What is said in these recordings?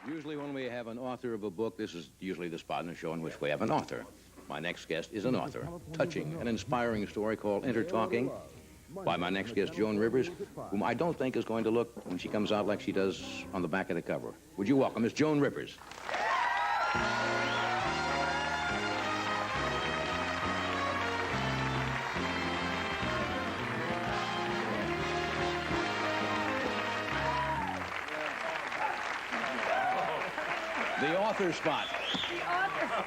Usually when we have an author of a book, this is usually the spot in the show in which we have an author. My next guest is an author. Touching and inspiring story called Intertalking by my next guest, Joan Rivers, whom I don't think is going to look, when she comes out, like she does on the back of the cover. Would you welcome Miss Joan Rivers? The author spot.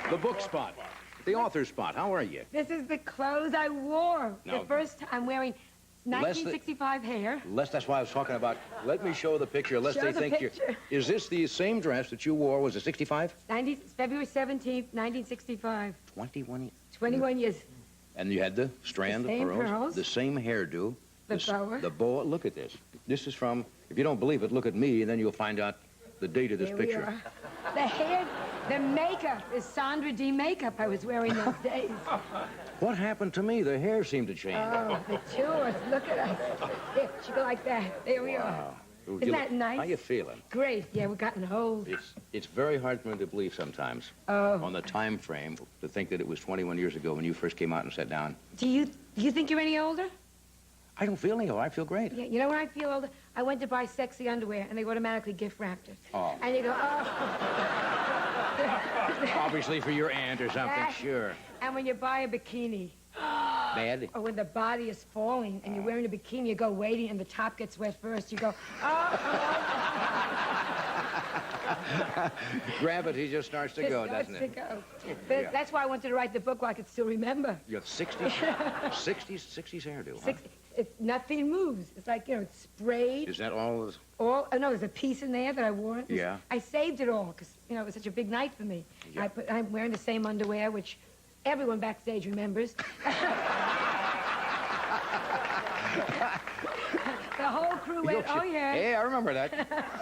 The book spot. The author spot. How are you? This is the clothes I wore. No. The first time wearing 1965 hair. That's why I was talking about. Let me show the picture, lest Show they the think picture. you're... Is this the same dress that you wore? Was it 65? February 17th, 1965. 21 years. 21 years. And you had the strand The same of pearls. pearls. The same hairdo. The boa. The boa. Look at this. This is from... If you don't believe it, look at me, and then you'll find out the date of this Here picture. we are. The hair, the makeup is Sandra D makeup I was wearing those days. What happened to me? The hair seemed to change. Oh, the two of us. Look at us. There, she go like that. There we are. Isn't that nice? How you feeling? Great. Yeah, we've gotten old. It's very hard for me to believe sometimes on the time frame to think that it was 21 years ago when you first came out and sat down. Do you think you're any older? I don't feel any older. I feel great. Yeah, you know when I feel older? I went to buy sexy underwear, and they automatically gift wrapped it. Oh. And you go, oh. Obviously for your aunt or something, Yeah. sure. And when you buy a bikini, Bad? or when the body is falling, and you're wearing a bikini, you go waiting, and the top gets wet first, you go, oh. Gravity just starts to go, doesn't it? But that's why I wanted to write the book, where I could still remember. You have 60s hairdo, huh? It's nothing moves. It's like, you know, it's sprayed. Is that all? Oh, no, there's a piece in there that I wore. Yeah. I saved it all because, you know, it was such a big night for me. Yeah. I'm wearing the same underwear, which everyone backstage remembers. The whole crew went, oh, yeah. Hey, I remember that.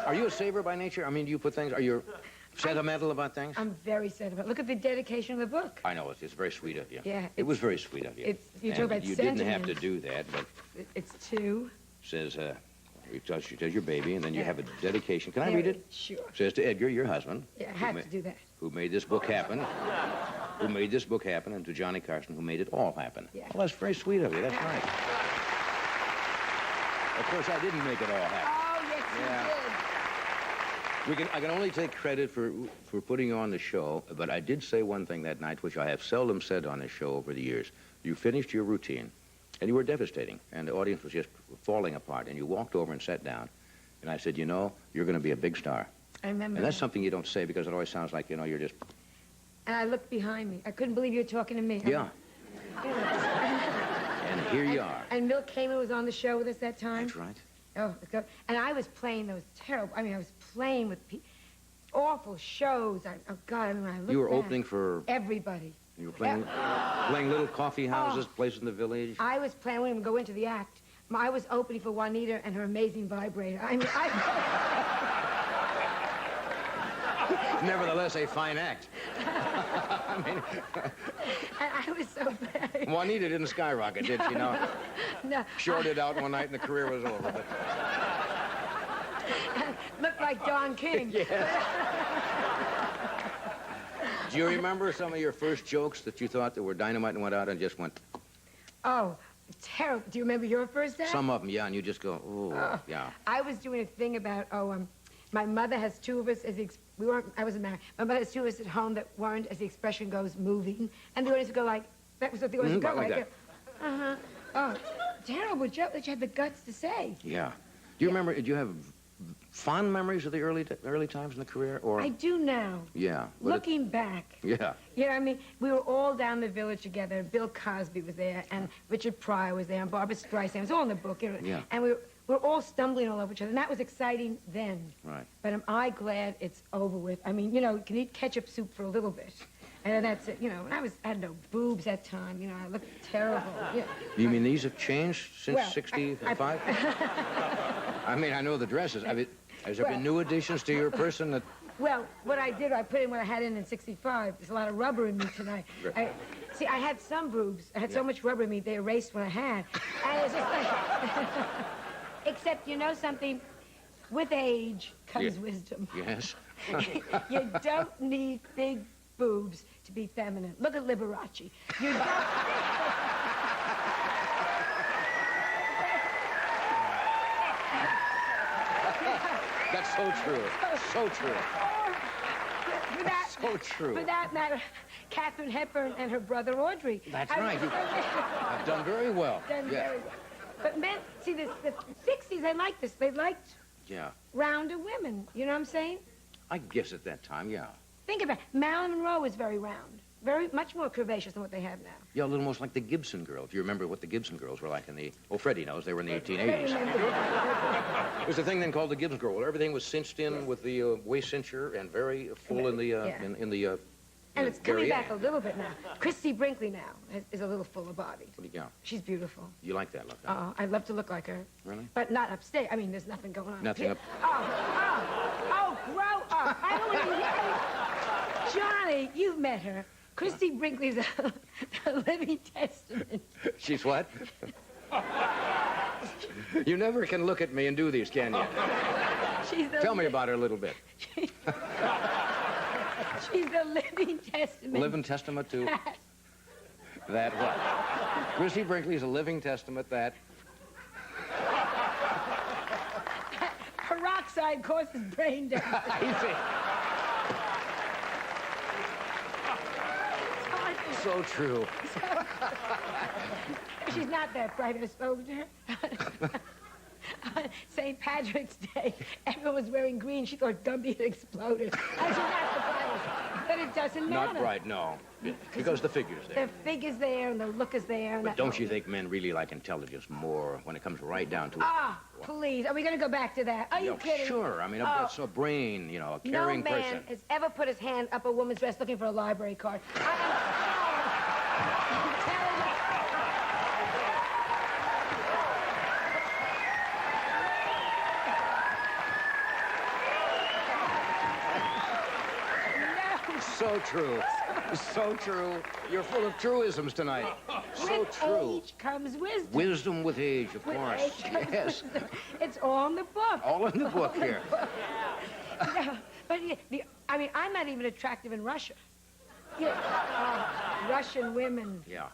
Are you a saver by nature? I mean, do you put things... Are you sentimental about things? I'm very sentimental. Look at the dedication of the book. I know. It's very sweet of you. Yeah. It was very sweet of you. You talk about you sentiment. didn't have to do that, but... It's two. Says, she says your baby, and then you have a dedication. Can I There read it? Sure. Says to Edgar, your husband. Yeah, I had to do that. Who made this book happen. Who made this book happen, and to Johnny Carson, who made it all happen. Yeah. Well, that's very sweet of you. That's nice. Of course, I didn't make it all happen. Oh, yes, you did. I can only take credit for putting on the show, but I did say one thing that night, which I have seldom said on this show over the years. You finished your routine, and you were devastating, and the audience was just falling apart, and you walked over and sat down, and I said, you know, you're going to be a big star. I remember. And that's something you don't say because it always sounds like, you know, you're just... And I looked behind me. I couldn't believe you were talking to me. Yeah. And here you are. And Milt Kamen was on the show with us that time. That's right. Oh, and I was playing those terrible... I mean, I was playing with awful shows. Oh, God, I mean, when I look You were back, opening for... everybody. You were playing little coffee houses, places in the village. I was playing... I wouldn't even go into the act. I was opening for Juanita and her amazing vibrator. I mean, Nevertheless, a fine act. I mean... I was so bad. Juanita didn't skyrocket, did she? No. No. Shorted out one night and the career was over. But... Looked like Don King. Yes. Do you remember some of your first jokes that you thought that were dynamite and went out and just went... Oh, terrible. Do you remember your first act? Some of them, yeah, and you just go, oh, yeah. I was doing a thing about, my mother has two of us, I wasn't married. My mother has two of us at home that weren't, as the expression goes, moving. And the audience would go like, that was what the audience would go like like. that. Oh, terrible joke that you had the guts to say. Yeah. Do you remember, do you have fond memories of the early times in the career? Or I do now. Yeah. Looking back. Yeah. You know what I mean? We were all down the village together. Bill Cosby was there, and Richard Pryor was there, and Barbara Streisand. It was all in the book. You know? Yeah. And we were all stumbling all over each other, and that was exciting then. Right. But am I glad it's over with? I mean, you know, you can eat ketchup soup for a little bit. And then that's it, you know. And I had no boobs that time, you know. I looked terrible. Yeah. You mean these have changed since 65? I mean, I know the dresses. I mean, has there been new additions to your person that... Well, what I did, I put in what I had in 65. There's a lot of rubber in me tonight. See, I had some boobs. I had so much rubber in me, they erased what I had. And it's just like... Except, you know something? With age comes wisdom. Yes. You don't need big boobs to be feminine. Look at Liberace. You don't... That's so true. So true. So true. For that matter, Katharine Hepburn and her brother Audrey. That's right. I've done very well. Very well. But men, see, the 60s, they liked this. They liked rounder women. You know what I'm saying? I guess at that time, yeah. Think about it. Marilyn Monroe was very round. Much more curvaceous than what they have now. Yeah, a little most like the Gibson girl. If you remember what the Gibson girls were like in the... Oh, Freddie knows. They were in the 1880s. There was a thing then called the Gibson girl, where everything was cinched in with the waist cincher and very full in the... And it's coming back a little bit now. Christy Brinkley now is a little fuller body. Yeah. She's beautiful. You like that look? Huh? Oh, I'd love to look like her. Really? But not upstate. I mean, there's nothing going on. Nothing up... Oh, grow up. I don't want to hear it. Johnny, you've met her. Christy Brinkley's a living testament. She's what? You never can look at me and do these, can you? Tell me about her a little bit. She's the living testament. Living testament to... That what? Christy Brinkley's a living testament that... Peroxide causes brain damage. You see? So true. She's not that bright. I spoke to her. On St. Patrick's Day, everyone was wearing green. She thought Gumby had exploded. And she's not the brightest. But it doesn't matter. Not bright, no. Because the figure's there. The figure's there and the look is there. And but don't you think men really like intelligence more when it comes right down to it? Please. Are we going to go back to that? Are you kidding? Sure. I mean, that's a brain, you know, a caring person. No man has ever put his hand up a woman's dress looking for a library card. So true. So true. You're full of truisms tonight. So true. With age comes wisdom. Wisdom with age, of course. Age comes yes. Wisdom. It's all in the book. All in the book here. But I mean, I'm not even attractive in Russia. Russian women. Yeah.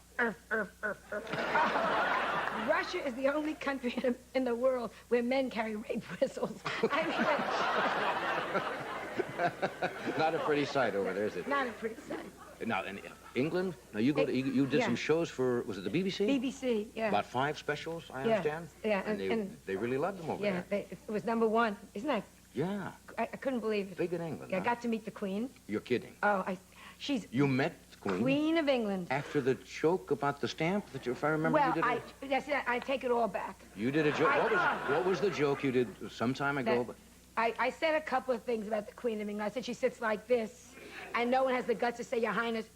Russia is the only country in the world where men carry rape whistles. I mean, not a pretty sight over there, is it? Not a pretty sight. Now, in England, now you you did some shows for, was it the BBC? BBC, yeah. About 5 specials, I understand? Yeah, and they really loved them over there. Yeah, it was #1. Isn't that? Yeah. I couldn't believe it. Big in England. Yeah, I got to meet the Queen. You're kidding. She's... You met the Queen? Queen of England. After the joke about the stamp that if I remember you did I take it all back. You did a joke? What was the joke you did some time ago? I said a couple of things about the Queen of England. I said she sits like this, and no one has the guts to say, Your Highness.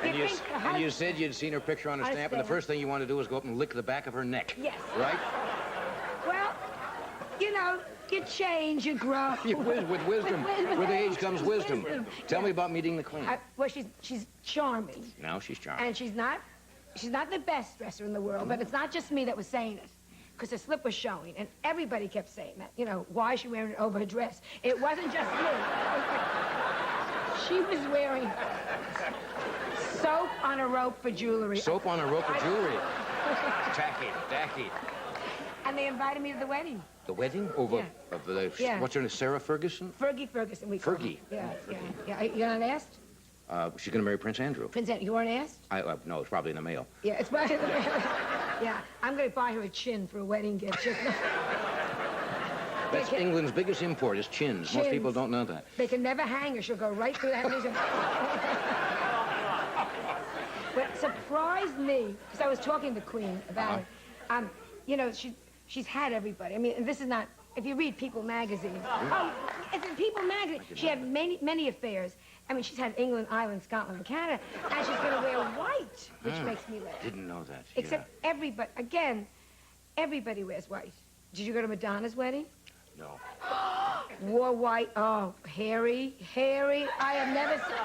And you said you'd seen her picture on a stamp, and the first thing you wanted to do was go up and lick the back of her neck. Yes. Right? Well, you know, you change, you grow. With wisdom. With age comes wisdom. Tell me about meeting the Queen. Well, she's charming. No, she's charming. And she's not the best dresser in the world, but it's not just me that was saying it. Because her slip was showing, and everybody kept saying that. You know, why is she wearing it over her dress? It wasn't just me. She was wearing soap on a rope for jewelry. Soap on a rope for jewelry. Tacky. And they invited me to the wedding. The wedding? Over what's her name? Sarah Ferguson? Fergie Ferguson, we call her. Yeah. You weren't asked? She's going to marry Prince Andrew. Prince Andrew. You weren't asked? No, it's probably in the mail. Yeah, it's probably in the mail. Yeah, I'm going to buy her a chin for a wedding gift. That's England's biggest import is chins. Most people don't know that. They can never hang her. She'll go right through that. What surprised me, because I was talking to the Queen about it, you know, she's had everybody. I mean, and this is not, if you read People magazine, it's in People magazine. She had many affairs. I mean, she's had England, Ireland, Scotland, and Canada, and she's going to wear white, which makes me laugh. Didn't know that. Except everybody wears white. Did you go to Madonna's wedding? No. Wore white. Oh, hairy. I have never seen.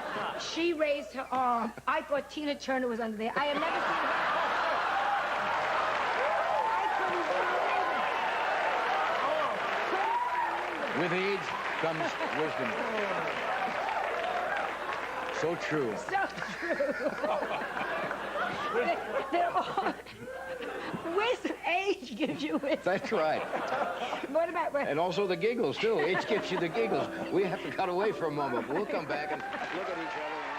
She raised her arm. I thought Tina Turner was under there. I have never seen her. With age comes wisdom. So true. So true. They're all... Wisdom, age gives you wisdom. That's right. What about... And also the giggles, too. Age gives you the giggles. We have to cut away for a moment. We'll come back and look at each other.